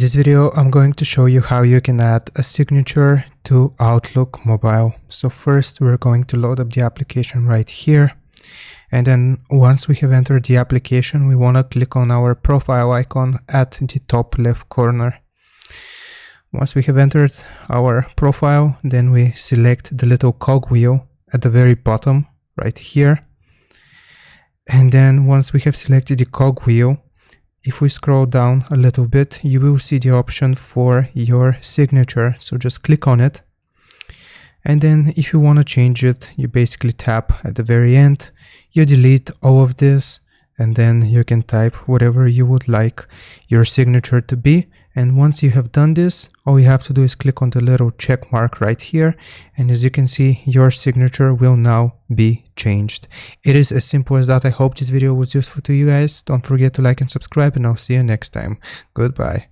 this video, I'm going to show you how you can add a signature to Outlook Mobile. So first, we're going to load up the application right here. And then once we have entered the application, we want to click on our profile icon at the top left corner. Once we have entered our profile, then we select the little cogwheel at the very bottom right here. And then once we have selected the cogwheel, if we scroll down a little bit, you will see the option for your signature. So just click on it. And then if you want to change it, you basically tap at the very end, you delete all of this, and then you can type whatever you would like your signature to be. And once you have done this, all you have to do is click on the little check mark right here. And as you can see, your signature will now be changed. It is as simple as that. I hope this video was useful to you guys. Don't forget to like and subscribe, and I'll see you next time. Goodbye.